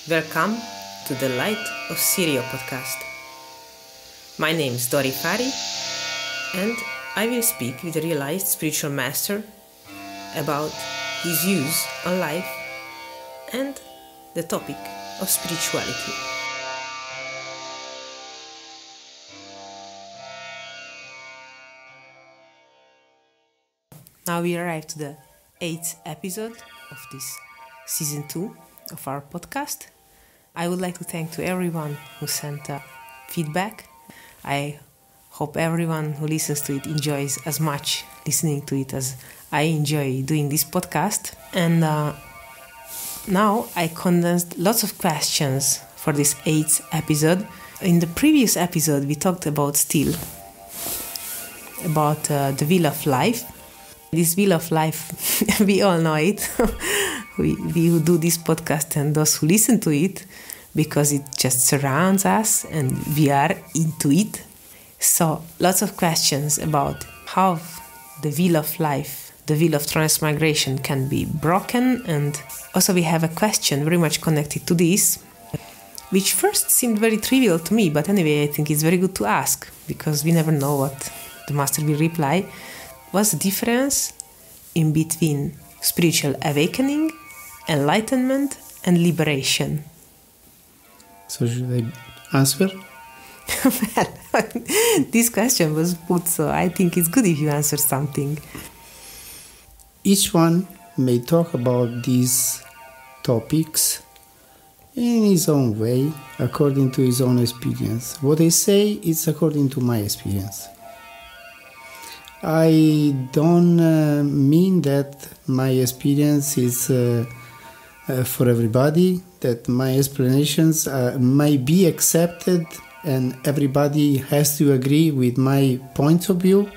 Welcome to the Light of Sirio podcast. My name is Dori Fari and I will speak with a realized spiritual master about his views on life and the topic of spirituality. Now we arrive to the 8th episode of this season 2 of our podcast. I would like to thank to everyone who sent feedback. I hope everyone who listens to it enjoys as much listening to it as I enjoy doing this podcast. And now I condensed lots of questions for this 8th episode. In the previous episode we talked about about the wheel of life. This wheel of life, we all know it. we who do this podcast and those who listen to it, because it just surrounds us and we are into it. So lots of questions about how the wheel of life, the wheel of transmigration can be broken. And also we have a question very much connected to this, which first seemed very trivial to me, but anyway I think it's very good to ask, because we never know what the master will reply. What's the difference in between spiritual awakening, enlightenment, and liberation? So should I answer? Well, this question was put, so I think it's good if you answer something. Each one may talk about these topics in his own way, according to his own experience. What I say is according to my experience. I don't mean that my experience is for everybody, that my explanations might be accepted and everybody has to agree with my point of view.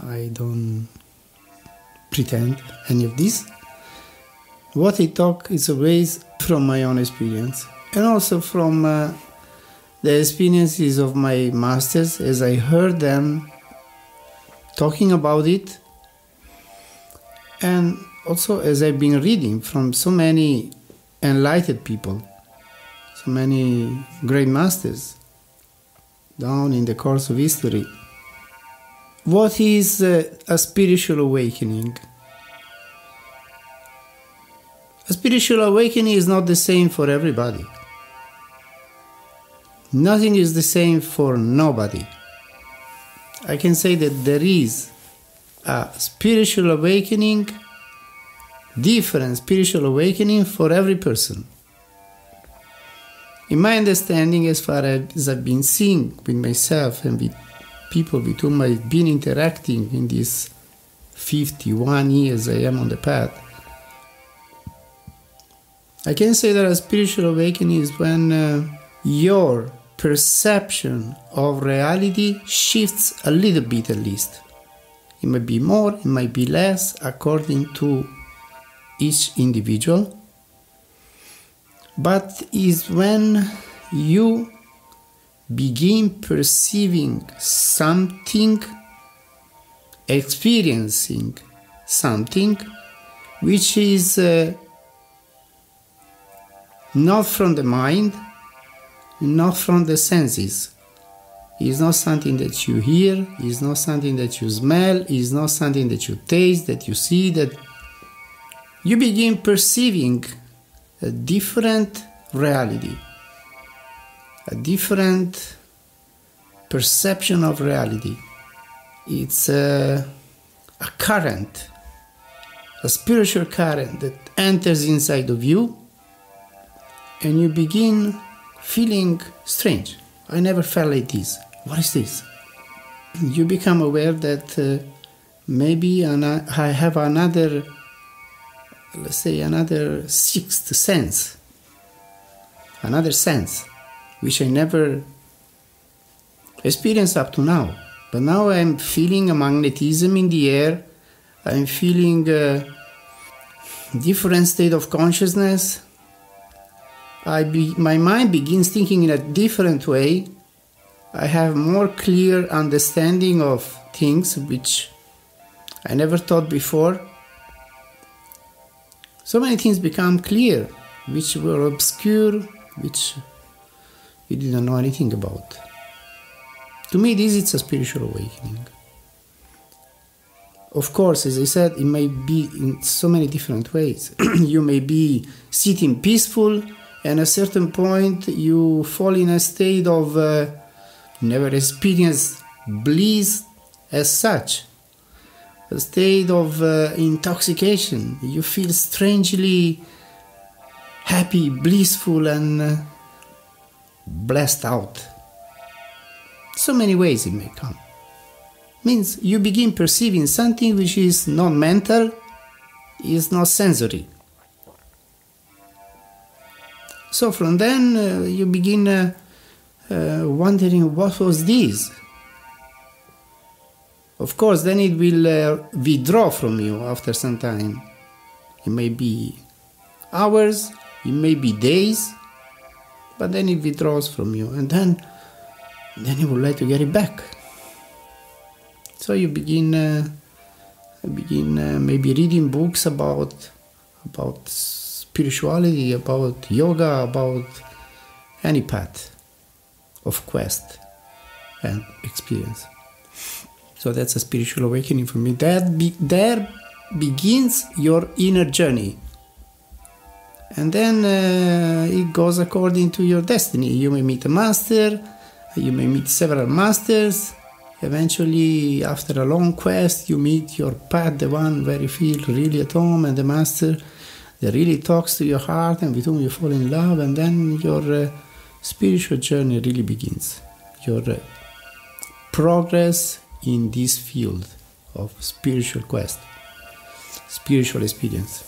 I don't pretend any of this. What I talk is always from my own experience and also from the experiences of my masters, as I heard them talking about it, and also as I've been reading from so many enlightened people, so many great masters down in the course of history. What is a spiritual awakening? A spiritual awakening is not the same for everybody. Nothing is the same for nobody. I can say that there is a spiritual awakening, different spiritual awakening for every person. In my understanding, as far as I've been seeing with myself and with people with whom I've been interacting in these 51 years I am on the path, I can say that a spiritual awakening is when your perception of reality shifts a little bit at least. It might be more, it might be less, according to each individual. But is when you begin perceiving something, experiencing something which is not from the mind, not from the senses. It's not something that you hear, it's not something that you smell, it's not something that you taste, that you see, that you begin perceiving a different reality, a different perception of reality. It's a current, a spiritual current that enters inside of you, and you begin feeling strange. I never felt like this. What is this? You become aware that maybe I have another, let's say, another sixth sense, another sense, which I never experienced up to now. But now I'm feeling a magnetism in the air. I'm feeling a different state of consciousness. My mind begins thinking in a different way. I have more clear understanding of things which I never thought before. So many things become clear. which were obscure, which we didn't know anything about. To me, this is a spiritual awakening. Of course, as I said, it may be in so many different ways. You may be sitting peaceful, and at a certain point you fall in a state of never experienced bliss as such, a state of intoxication. You feel strangely happy, blissful, and blessed out. So many ways it may come. Means you begin perceiving something which is not mental, is not sensory. So from then you begin wondering what was this. Of course, then it will withdraw from you after some time. It may be hours, it may be days, but then it withdraws from you, and then you would like to get it back. So you begin maybe reading books about spirituality, about yoga, about any path of quest and experience. So that's a spiritual awakening for me. There begins your inner journey. And then it goes according to your destiny. You may meet a master, you may meet several masters. Eventually, after a long quest, you meet your path, the one where you feel really at home, and the master that really talks to your heart and with whom you fall in love, and then your spiritual journey really begins. Your progress in this field of spiritual quest, spiritual experience.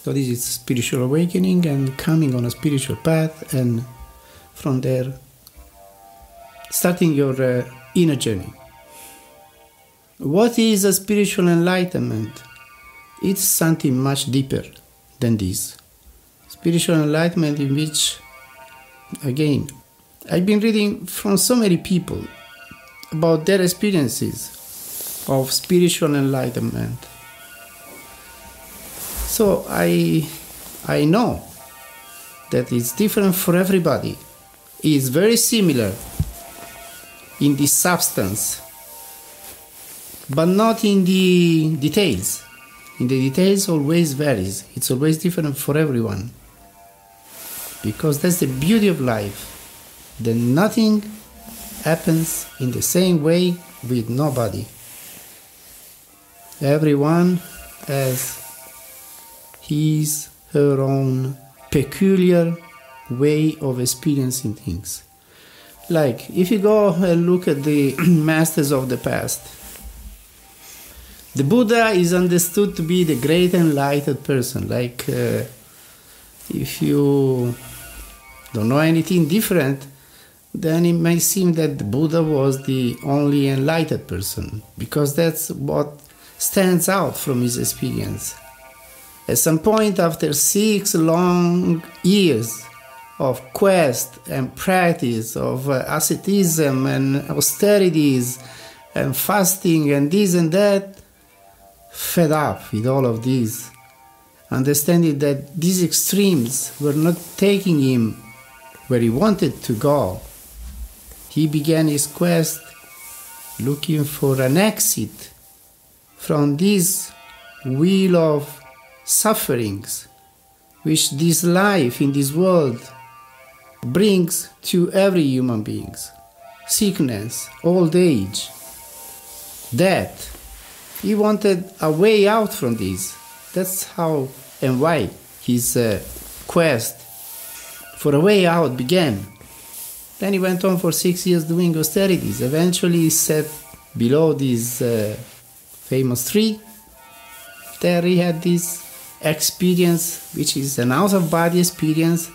So this is spiritual awakening and coming on a spiritual path, and from there, starting your inner journey. What is a spiritual enlightenment? It's something much deeper than this. Spiritual enlightenment in which, again, I've been reading from so many people about their experiences of spiritual enlightenment. So I know that it's different for everybody. It's very similar in the substance, but not in the details. In the details always varies. It's always different for everyone. Because that's the beauty of life, that nothing happens in the same way with nobody. Everyone has his, her own peculiar way of experiencing things. Like, if you go and look at the masters of the past, the Buddha is understood to be the great enlightened person. Like, if you don't know anything different, then it may seem that the Buddha was the only enlightened person, because that's what stands out from his experience. At some point, after 6 long years of quest and practice, of asceticism and austerities and fasting and this and that, fed up with all of this, understanding that these extremes were not taking him where he wanted to go, he began his quest looking for an exit from this wheel of sufferings which this life in this world brings to every human being. Sickness, old age, death. He wanted a way out from this. That's how and why his quest for a way out began. Then he went on for 6 years doing austerities. Eventually he sat below this famous tree. There he had this experience, which is an out-of-body experience.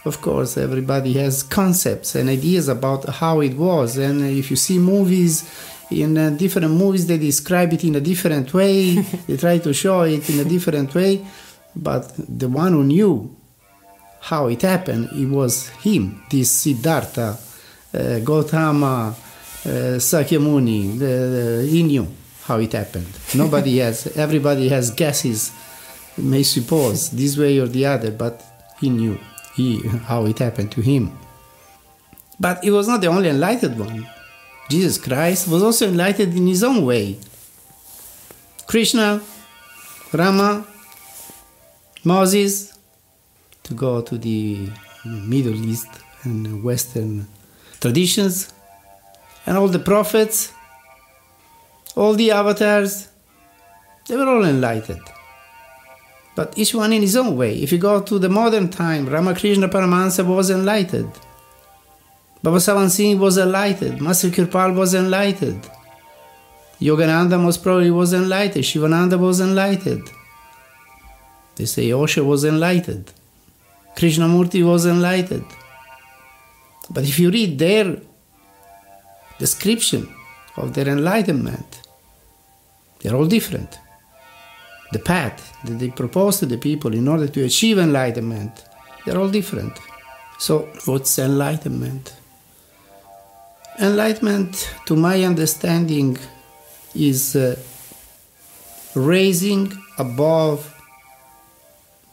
Of course, everybody has concepts and ideas about how it was. And if you see movies, in different movies, they describe it in a different way. They try to show it in a different way. But the one who knew how it happened, it was him, this Siddhartha, Gautama, Sakyamuni. He knew how it happened. Nobody has, everybody has guesses, may suppose, this way or the other, but He knew how it happened to him. But he was not the only enlightened one. Jesus Christ was also enlightened in his own way. Krishna, Rama, Moses, to go to the Middle East and Western traditions, and all the prophets, all the avatars, they were all enlightened. But each one in his own way. If you go to the modern time, Ramakrishna Paramahansa was enlightened. Baba Savan Singh was enlightened. Master Kirpal was enlightened. Yogananda most probably was enlightened. Shivananda was enlightened. They say Osho was enlightened. Krishnamurti was enlightened. But if you read their description of their enlightenment, they're all different. The path that they propose to the people in order to achieve enlightenment, they're all different. So what's enlightenment? Enlightenment, to my understanding, is raising above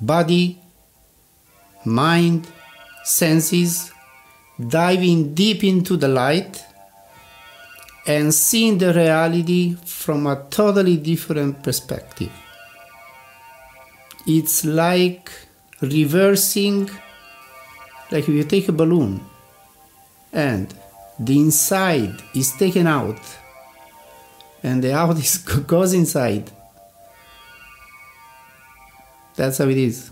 body, mind, senses, diving deep into the light and seeing the reality from a totally different perspective. It's like reversing, like if you take a balloon and the inside is taken out and the out goes inside. That's how it is.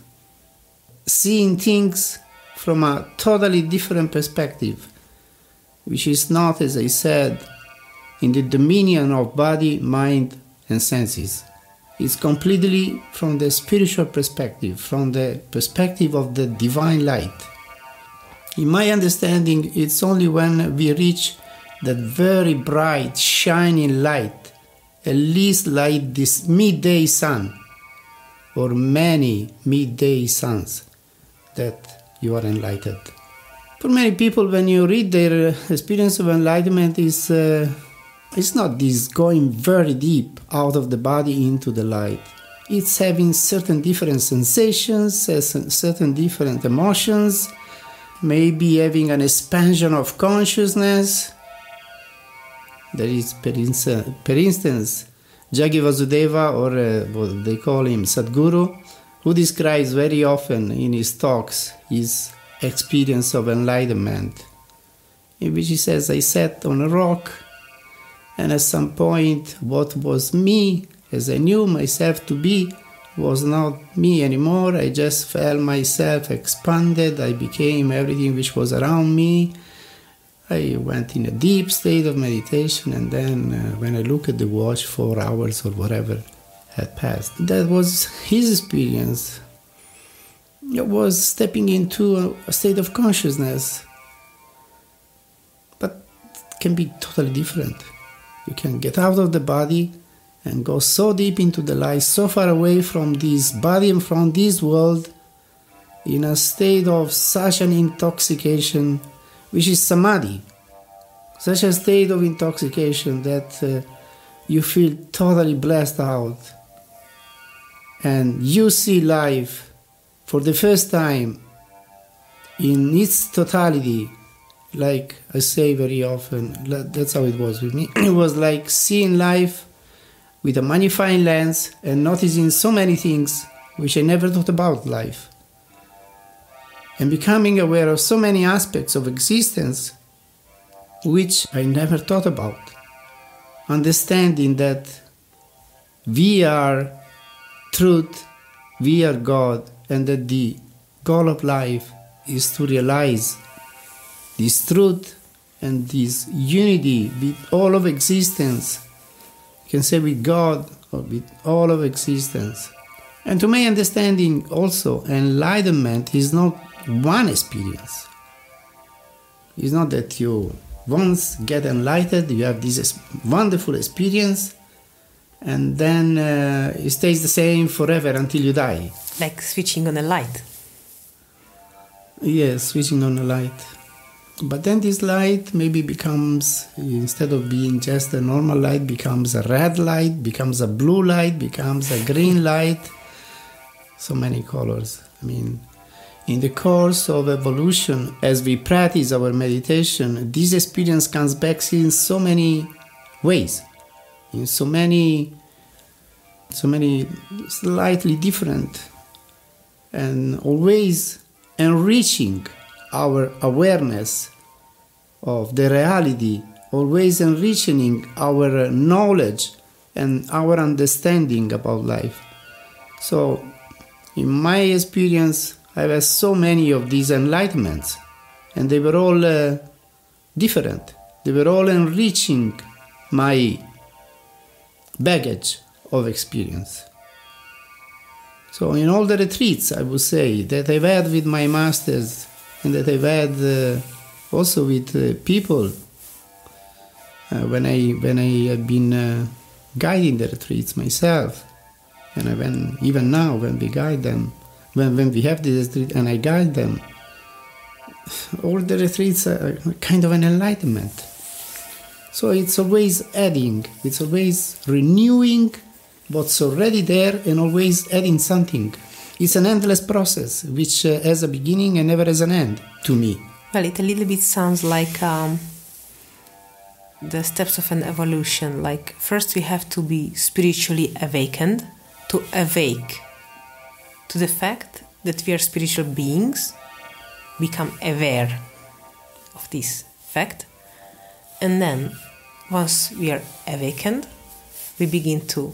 Seeing things from a totally different perspective, which is not, as I said, in the dominion of body, mind, and senses. It's completely from the spiritual perspective, from the perspective of the divine light. In my understanding, it's only when we reach that very bright, shining light, at least like this midday sun, or many midday suns, that you are enlightened. For many people, when you read their experience of enlightenment, it's not this going very deep out of the body into the light. It's having certain different sensations, certain different emotions, maybe having an expansion of consciousness. There is, per instance, Jaggi Vasudeva, or what they call him, Sadhguru, who describes very often in his talks his experience of enlightenment, in which he says, I sat on a rock, and at some point what was me, as I knew myself to be, was not me anymore. I just felt myself expanded. I became everything which was around me. I went in a deep state of meditation, and then when I look at the watch, 4 hours or whatever had passed. That was his experience. It was stepping into a state of consciousness. But it can be totally different. You can get out of the body and go so deep into the light, so far away from this body and from this world, in a state of such an intoxication, which is samadhi. Such a state of intoxication that you feel totally blessed out. And you see life for the first time in its totality. Like I say very often, that's how it was with me. It was like seeing life with a magnifying lens and noticing so many things which I never thought about life. And becoming aware of so many aspects of existence which I never thought about. Understanding that we are truth, we are God, and that the goal of life is to realize this truth and this unity with all of existence. You can say with God or with all of existence. And to my understanding also, enlightenment is not one experience. It's not that you once get enlightened, you have this wonderful experience, and then it stays the same forever until you die. Like switching on a light. Yes, switching on a light. But then this light maybe becomes, instead of being just a normal light, becomes a red light, becomes a blue light, becomes a green light. So many colors. I mean, in the course of evolution, as we practice our meditation, this experience comes back in so many ways, in so many slightly different, and always enriching our awareness of the reality, always enriching our knowledge and our understanding about life. So, in my experience, I've had so many of these enlightenments, and they were all different. They were all enriching my baggage of experience. So in all the retreats, I would say, that I've had with my masters, and that I've had also with people, when I have been guiding the retreats myself, and even now when we guide them, when we have this retreat and I guide them, all the retreats are kind of an enlightenment. So it's always adding, it's always renewing what's already there and always adding something. It's an endless process which has a beginning and never has an end, to me. Well, it a little bit sounds like the steps of an evolution. Like first we have to be spiritually awakened, to awake to the fact that we are spiritual beings, become aware of this fact, and then once we are awakened, we begin to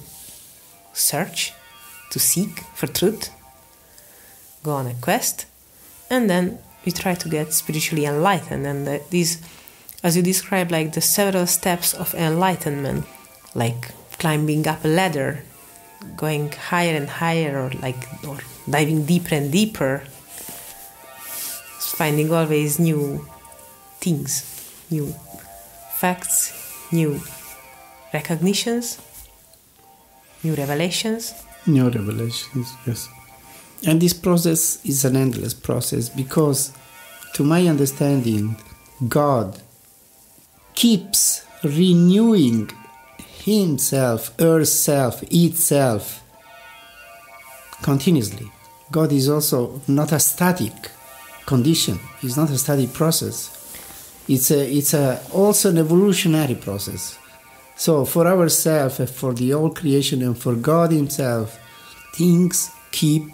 search, to seek for truth, go on a quest, and then we try to get spiritually enlightened. And these, as you describe, like the several steps of enlightenment, like climbing up a ladder, going higher and higher, or diving deeper and deeper, finding always new things, new facts, new recognitions, new revelations. New revelations, yes. And this process is an endless process because, to my understanding, God keeps renewing Himself, herself, itself continuously. God is also not a static condition. It's not a static process. It's also an evolutionary process. So for ourselves, for the whole creation, and for God Himself, things keep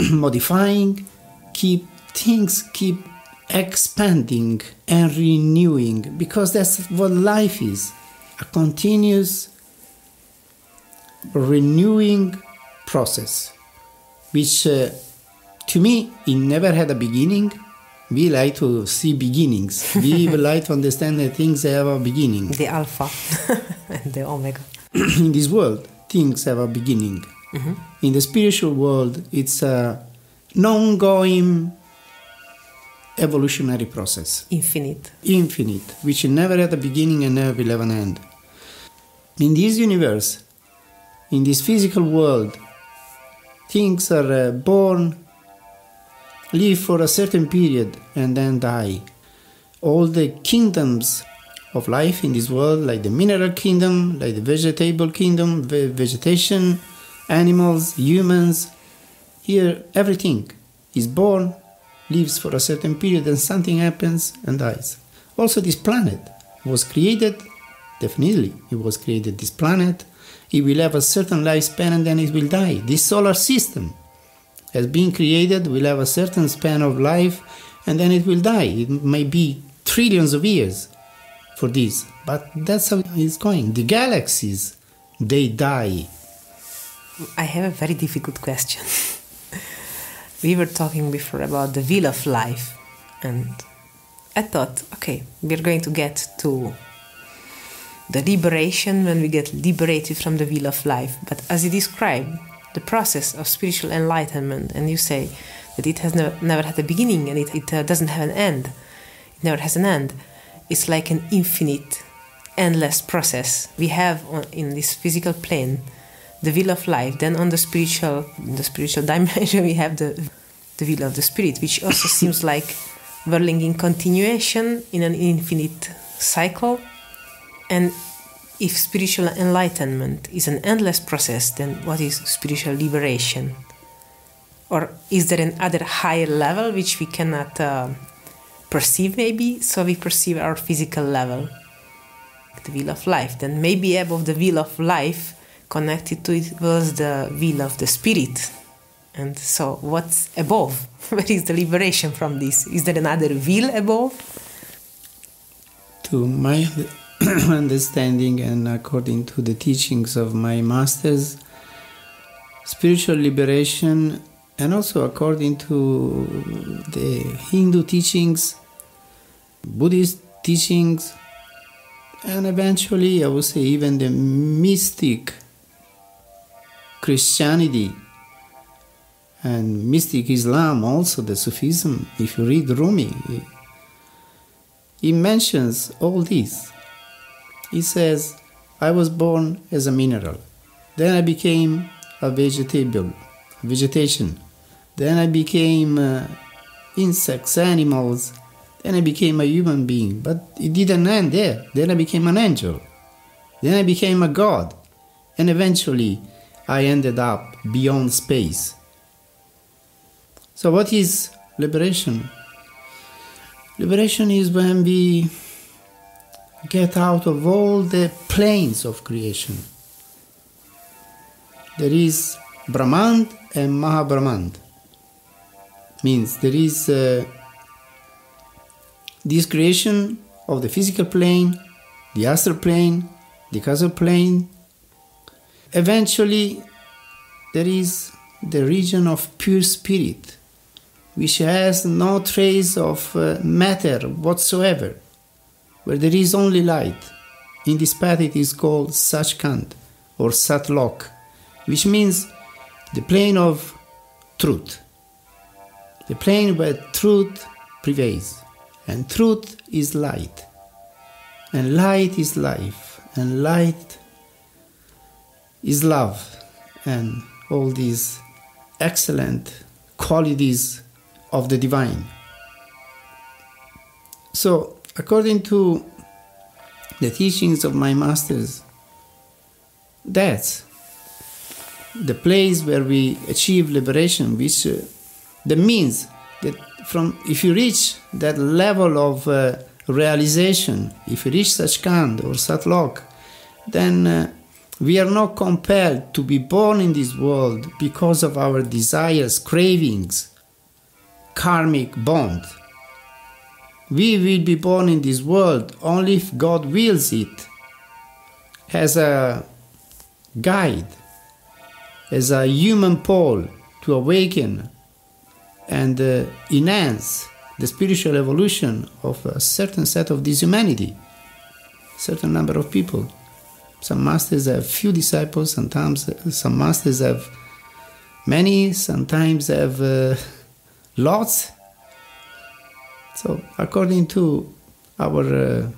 modifying, things keep expanding and renewing, because that's what life is. A continuous renewing process, which to me, it never had a beginning. We like to see beginnings. We like to understand that things have a beginning. The alpha and the omega. In this world, things have a beginning. Mm-hmm. In the spiritual world, it's an ongoing evolutionary process. Infinite, which never had a beginning and never will have an end. In this universe, in this physical world, things are born, live for a certain period, and then die. All the kingdoms of life in this world, like the mineral kingdom, like the vegetable kingdom, vegetation, animals, humans, here everything is born, lives for a certain period, and something happens and dies. Also, this planet was created, definitely it was created, this planet. It will have a certain lifespan and then it will die. This solar system has been created, will have a certain span of life, and then it will die. It may be trillions of years for this, but that's how it's going. The galaxies, they die. I have a very difficult question. We were talking before about the wheel of life, and I thought, okay, we're going to get to the liberation when we get liberated from the wheel of life. But as you describe the process of spiritual enlightenment, and you say that it has never had a beginning and it doesn't have an end, it never has an end. It's like an infinite, endless process. We have in this physical plane the wheel of life. Then on the spiritual dimension, we have the wheel of the spirit, which also seems like whirling in continuation in an infinite cycle. And if spiritual enlightenment is an endless process, then what is spiritual liberation? Or is there another higher level which we cannot perceive maybe? So we perceive our physical level, the wheel of life. Then maybe above the wheel of life, connected to it was the wheel of the spirit. And so what's above? Where is the liberation from this? Is there another wheel above? To my understanding and according to the teachings of my masters, spiritual liberation, and also according to the Hindu teachings, Buddhist teachings, and eventually I would say even the mystic Christianity and mystic Islam, also the Sufism. If you read Rumi, he mentions all this. He says, I was born as a mineral, then I became a vegetation, then I became insects, animals, then I became a human being. But it didn't end there. Then I became an angel, then I became a god, and eventually I ended up beyond space. So what is liberation? Liberation is when we get out of all the planes of creation. There is Brahmand and Mahabrahmand. Means there is this creation of the physical plane, the astral plane, the causal plane. Eventually, there is the region of pure spirit, which has no trace of matter whatsoever, where there is only light. In this path it is called Sachkhand or Satlok, which means the plane of truth, the plane where truth prevails, and truth is light, and light is life, and light is love, and all these excellent qualities of the divine. So, according to the teachings of my masters, that's the place where we achieve liberation, which that means that if you reach that level of realization, if you reach Sachkhand or Satlok, then we are not compelled to be born in this world because of our desires, cravings, karmic bond. We will be born in this world only if God wills it, as a guide, as a human pole to awaken and enhance the spiritual evolution of a certain set of this humanity, certain number of people. Some masters have few disciples, sometimes some masters have many, sometimes have lots. So according to our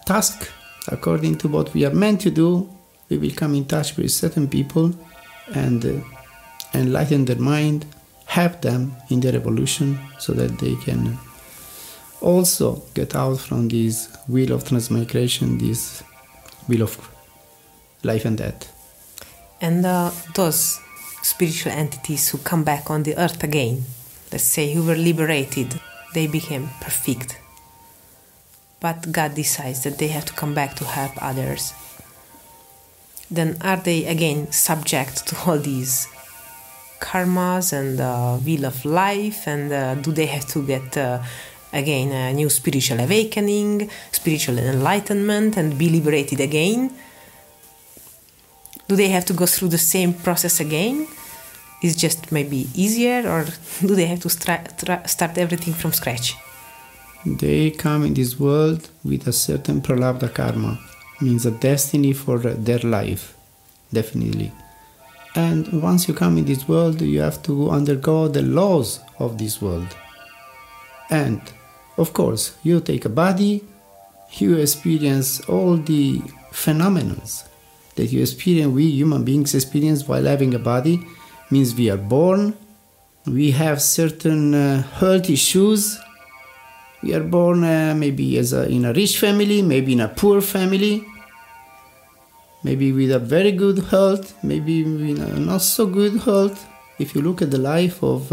task, according to what we are meant to do, we will come in touch with certain people and enlighten their mind, help them in their evolution so that they can also get out from this wheel of transmigration, this wheel of life and death. And those spiritual entities who come back on the earth again, let's say who were liberated, they became perfect. But God decides that they have to come back to help others. Then are they again subject to all these karmas and wheel of life, and do they have to get again a new spiritual awakening, spiritual enlightenment, and be liberated again? Do they have to go through the same process again? Is just maybe easier, or do they have to start everything from scratch? They come in this world with a certain pralabdha karma, means a destiny for their life, definitely. And once you come in this world, you have to undergo the laws of this world. And, of course, you take a body, you experience all the phenomena that you experience, we human beings experience while having a body. Means we are born, we have certain health issues, we are born maybe in a rich family, maybe in a poor family, maybe with a very good health, maybe with a not so good health, if you look at the life of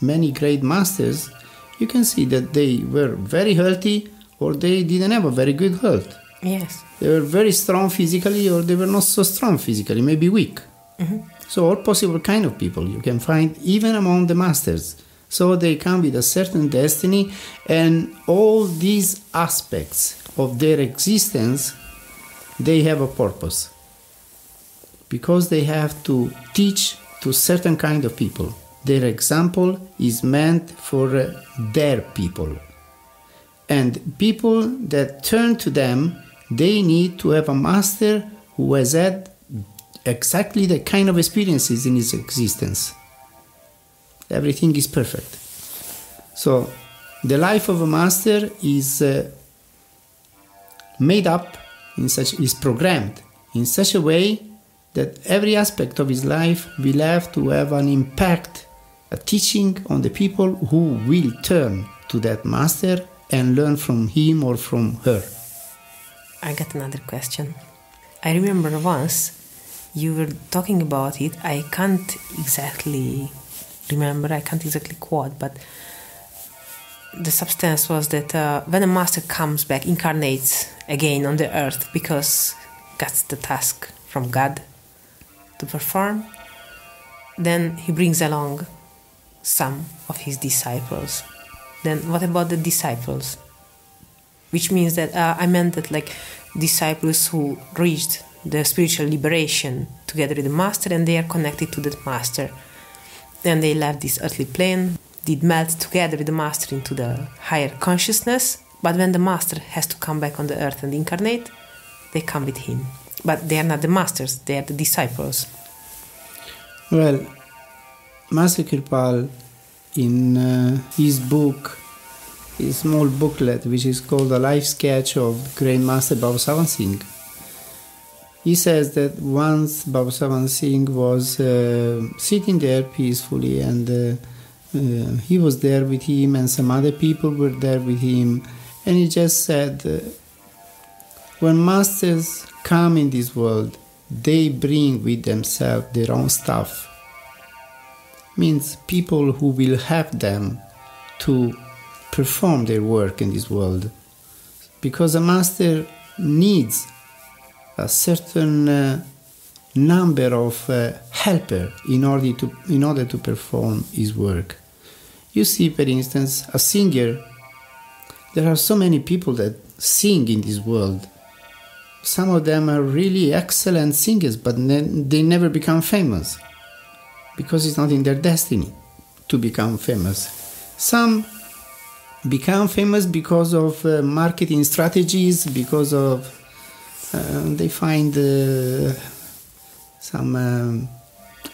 many great masters, you can see that they were very healthy or they didn't have a very good health. Yes. They were very strong physically or they were not so strong physically, maybe weak. So all possible kind of people you can find even among the masters. So they come with a certain destiny, and all these aspects of their existence, they have a purpose. Because they have to teach to certain kind of people. Their example is meant for their people. And people that turn to them, they need to have a master who has had exactly the kind of experiences in his existence. Everything is perfect. So the life of a master is made up is programmed in such a way that every aspect of his life will have to have an impact, a teaching on the people who will turn to that master and learn from him or from her. I got another question. I remember once you were talking about it. I can't exactly remember, I can't exactly quote, but the substance was that when a master comes back, incarnates again on the earth because gets the task from God to perform, then he brings along some of his disciples. Then what about the disciples? Which means that I meant that like disciples who reached the spiritual liberation together with the master, and they are connected to that master. Then they left this earthly plane, did melt together with the master into the higher consciousness, but when the master has to come back on the earth and incarnate, they come with him. But they are not the masters, they are the disciples. Well, Master Kirpal, in his book, his small booklet, which is called A Life Sketch of Great Master Baba Singh, he says that once Baba Singh was sitting there peacefully, and he was there with him and some other people were there with him, and he just said, when masters come in this world, they bring with themselves their own stuff. Means people who will help them to perform their work in this world. Because a master needs a certain number of helpers in order to perform his work. You see, for instance, a singer. There are so many people that sing in this world. Some of them are really excellent singers, but they never become famous because it's not in their destiny to become famous. Some become famous because of marketing strategies, because of they find some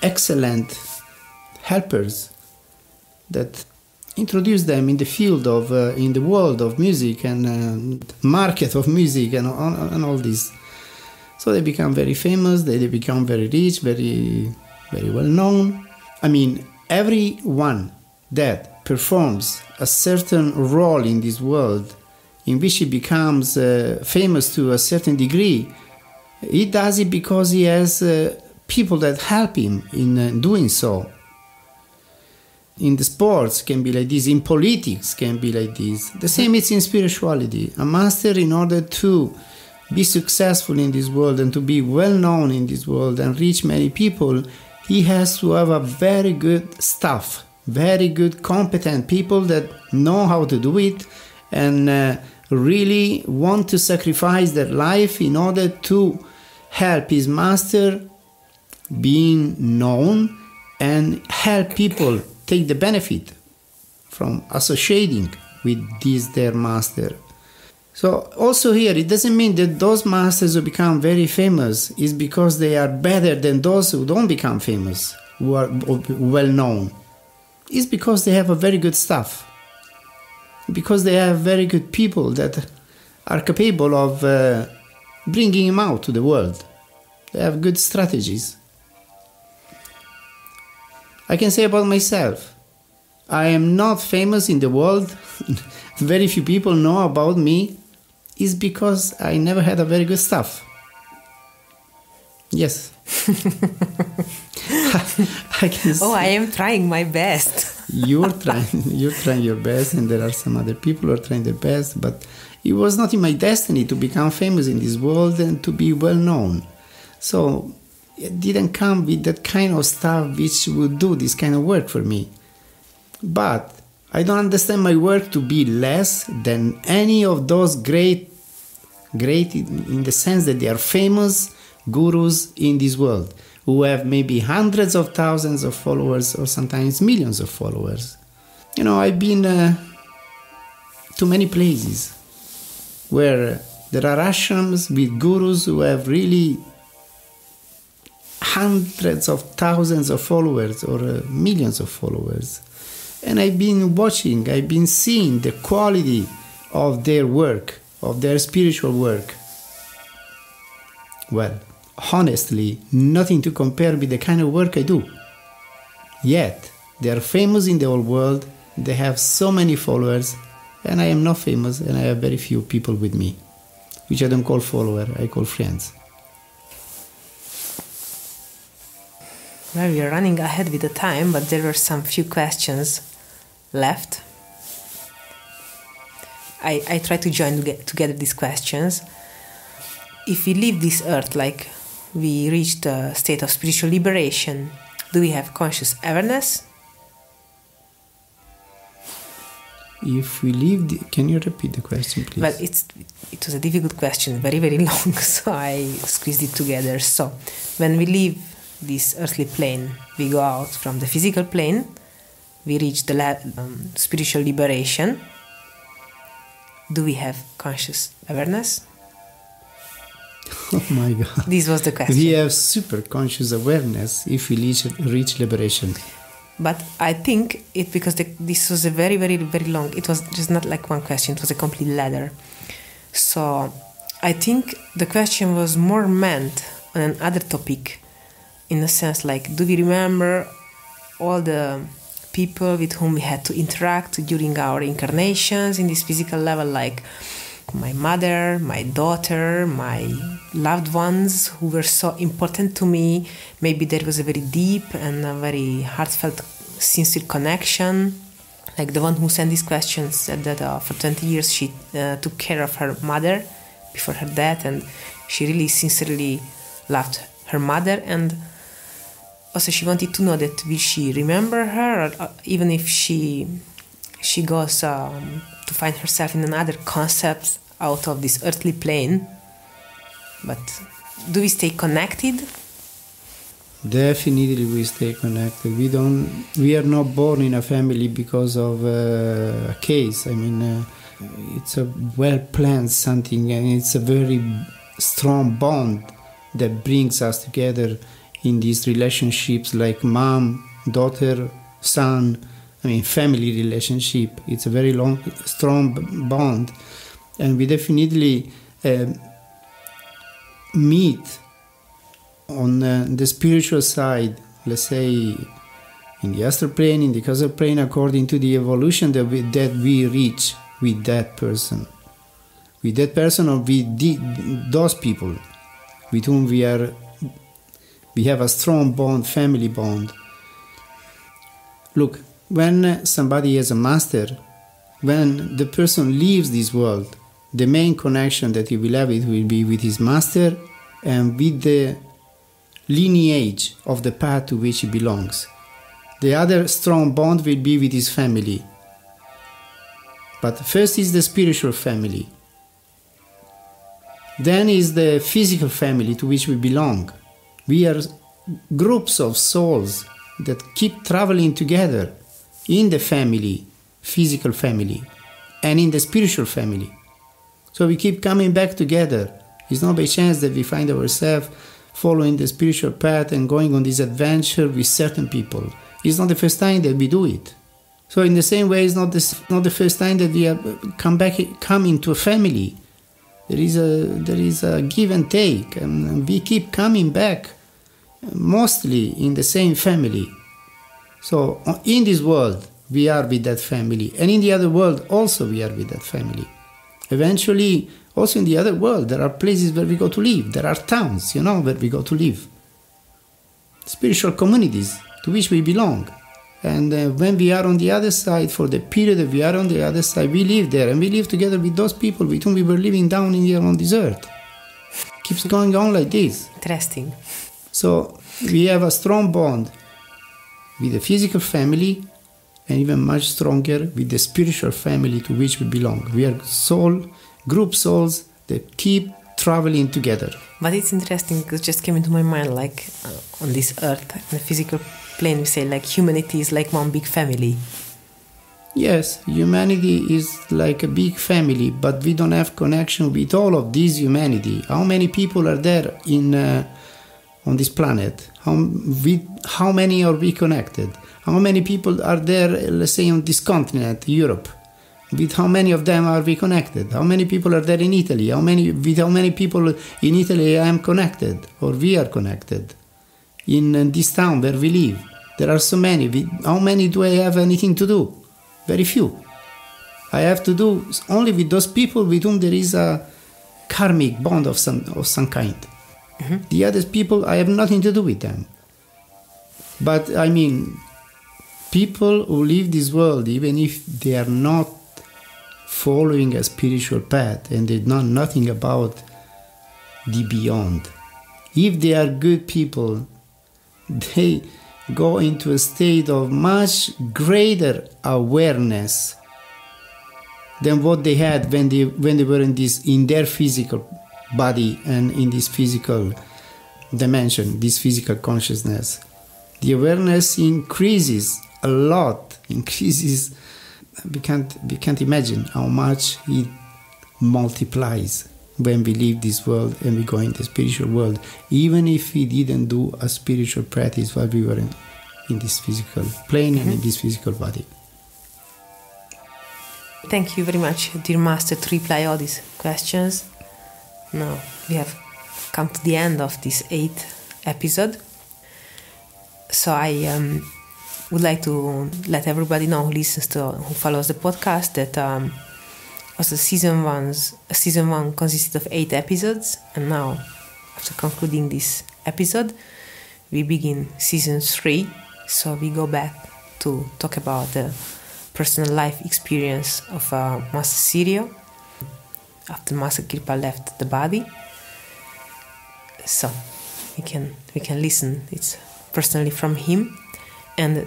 excellent helpers that introduce them in the field of in the world of music and market of music and all this. So they become very famous, they become very rich, very well known. I mean, everyone that performs a certain role in this world in which he becomes famous to a certain degree, he does it because he has people that help him in doing so. In the sports can be like this, in politics can be like this. The same is in spirituality. A master, in order to be successful in this world and to be well known in this world and reach many people, he has to have a very good staff, very good competent people that know how to do it and really want to sacrifice their life in order to help his master being known and help people take the benefit from associating with this their master. So also here, it doesn't mean that those masters who become very famous is because they are better than those who don't become famous, who are well known. It's because they have a very good staff, because they have very good people that are capable of bringing him out to the world. They have good strategies. I can say about myself, I am not famous in the world. Very few people know about me. Is because I never had a very good staff. Yes. I can see. Oh, I am trying my best. You're trying your best, and there are some other people who are trying their best, but it was not in my destiny to become famous in this world and to be well known. So it didn't come with that kind of stuff which would do this kind of work for me. But I don't understand my work to be less than any of those great in the sense that they are famous gurus in this world, who have maybe hundreds of thousands of followers or sometimes millions of followers. You know, I've been to many places where there are ashrams with gurus who have really hundreds of thousands of followers or millions of followers. And I've been watching, I've been seeing the quality of their work, of their spiritual work. Well, honestly, nothing to compare with the kind of work I do. Yet, they are famous in the whole world, they have so many followers, and I am not famous, and I have very few people with me, which I don't call followers, I call friends. Well, we are running ahead with the time, but there were some few questions left. I try to join together these questions. If we leave this earth, like we reach the state of spiritual liberation, do we have conscious awareness? If we leave, can you repeat the question, please? Well, it was a difficult question, very, very long, so I squeezed it together. So, when we leave this earthly plane, we go out from the physical plane, we reach the spiritual liberation. Do we have conscious awareness? Oh my God. This was the question. We have super conscious awareness if we reach liberation. But I think because this was a very, very, very long, it was just not like one question, it was a complete ladder. So I think the question was more meant on another topic, in a sense like, do we remember all the people with whom we had to interact during our incarnations in this physical level, like my mother, my daughter, my loved ones who were so important to me. Maybe there was a very deep and a very heartfelt, sincere connection. Like the one who sent these questions said that for 20 years she took care of her mother before her death, and she really sincerely loved her mother, and also she wanted to know that will she remember her, or even if she goes to find herself in another concept out of this earthly plane. But do we stay connected? Definitely we stay connected. We are not born in a family because of a case. I mean, it's a well-planned something, and it's a very strong bond that brings us together in these relationships like mom, daughter, son. I mean, family relationship. It's a very long, strong bond. And we definitely meet on the spiritual side, let's say in the astral plane, in the causal plane, according to the evolution that we reach with that person. With that person or with those people with whom we have a strong bond, family bond. Look, when somebody has a master, when the person leaves this world, the main connection that he will have, it will be with his master and with the lineage of the path to which he belongs. The other strong bond will be with his family. But first is the spiritual family. Then is the physical family to which we belong. We are groups of souls that keep traveling together in the family, physical family, and in the spiritual family. So we keep coming back together. It's not by chance that we find ourselves following the spiritual path and going on this adventure with certain people. It's not the first time that we do it. So in the same way, it's not the first time that we have come into a family. There is a give and take, and we keep coming back, mostly in the same family. So in this world, we are with that family, and in the other world also we are with that family. Eventually, Also in the other world, there are places where we go to live. There are towns, where we go to live. Spiritual communities to which we belong. And when we are on the other side, for the period that we are on the other side, we live there. And we live together with those people with whom we were living down in here on this earth. Keeps going on like this. Interesting. So we have a strong bond with the physical family, and even much stronger with the spiritual family to which we belong. We are group souls that keep traveling together. But it's interesting, because it just came into my mind, like on this earth, in the physical plane, we say like humanity is like one big family. Yes, humanity is like a big family, but we don't have connection with all of this humanity. How many people are there on this planet? How many are we connected? How many people are there, let's say, on this continent, Europe? With how many of them are we connected? How many people are there in Italy? With how many people in Italy I am connected, or we are connected? In this town where we live, there are so many. How many do I have anything to do? Very few. I have to do only with those people with whom there is a karmic bond of some kind. Mm-hmm. The other people, I have nothing to do with them. But I mean, people who live this world, even if they are not following a spiritual path and they know nothing about the beyond, if they are good people, they go into a state of much greater awareness than what they had when they were in their physical body and in this physical dimension, this physical consciousness. The awareness increases a lot, we can't imagine how much it multiplies when we leave this world and we go into the spiritual world, even if we didn't do a spiritual practice while we were in this physical plane and in this physical body. Thank you very much, dear Master, to reply all these questions. Now we have come to the end of this 8th episode. So I would like to let everybody know who follows the podcast that also season 1 consisted of 8 episodes, and now after concluding this episode we begin season 3. So we go back to talk about the personal life experience of Master Sirio after Master Kripa left the body. So we can listen. It's personally from him. And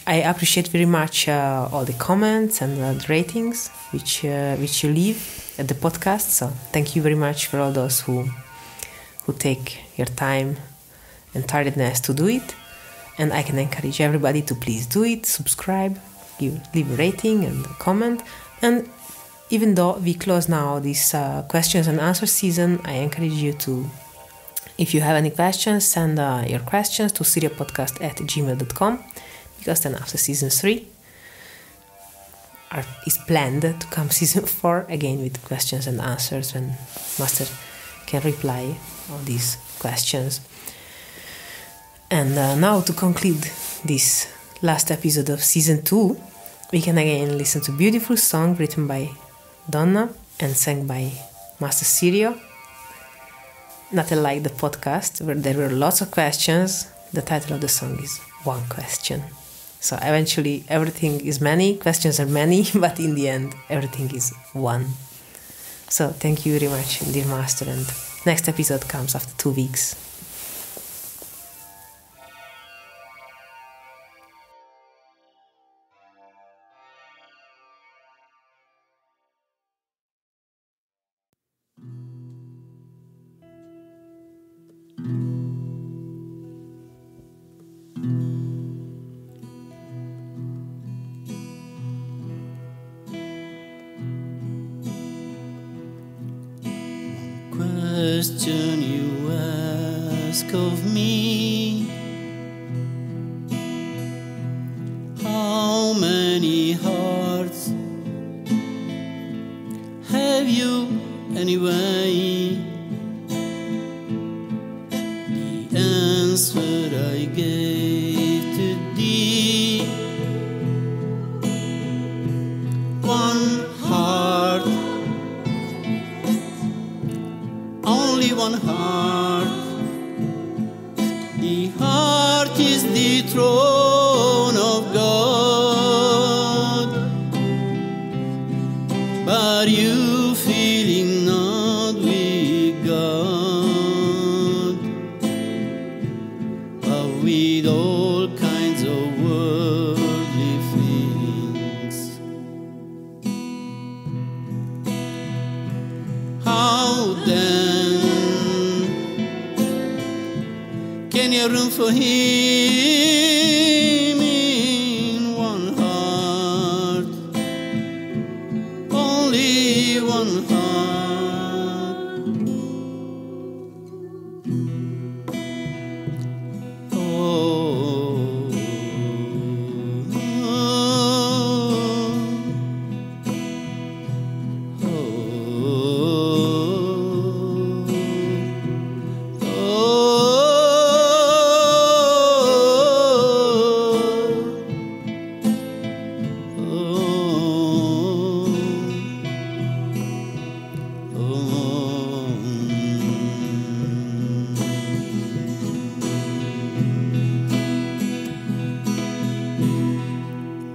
I appreciate very much all the comments and the ratings which you leave at the podcast. So thank you very much for all those who take your time and tiredness to do it. And I can encourage everybody to please do it, subscribe, leave a rating and a comment. And even though we close now this questions and answers season, I encourage you to, if you have any questions, send your questions to siriopodcast@gmail.com, because then after season 3 is planned to come season 4 again with questions and answers, when Master can reply all these questions. And now to conclude this last episode of season 2, we can again listen to a beautiful song written by Donna and sang by Master Sirio. Not unlike the podcast, where there were lots of questions, the title of the song is One Question. So eventually everything is many, questions are many, but in the end everything is one. So thank you very much, dear Master, and next episode comes after 2 weeks. Question you ask of me, how many hearts have you anyway? The answer I gave to thee, one heart throne of God, but you feeling not with God, but with all kinds of worldly things. How then can you have room for Him in one heart? Only one heart. Oh,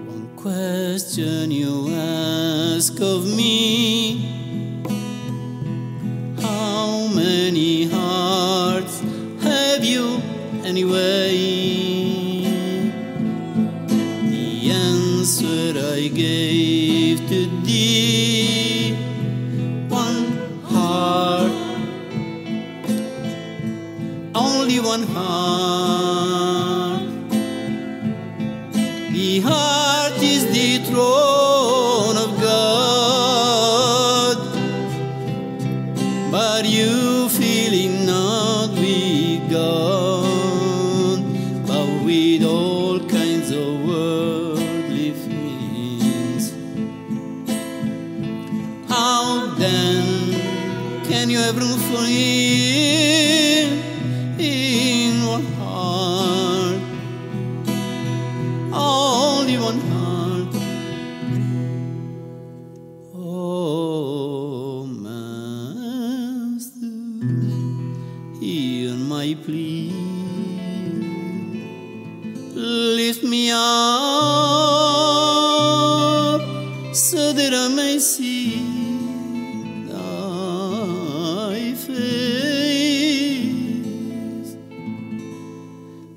one question you ask of me: how many hearts have you anyway? The answer I gave to thee: one heart, only one heart. The heart is the throne of God, but you feeling not with God, but with all kinds of worldly things. How then can you have room for Him in one heart? Only one heart. Oh, Master, hear my plea. Lift me up so that I may see thy face,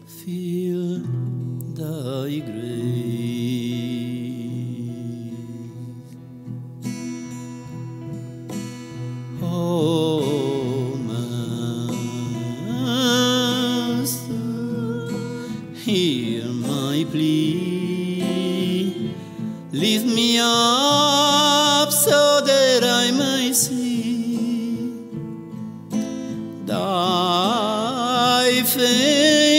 feel thy grace. Oh, Master, hear my plea. Lift me up so that I may see thy face.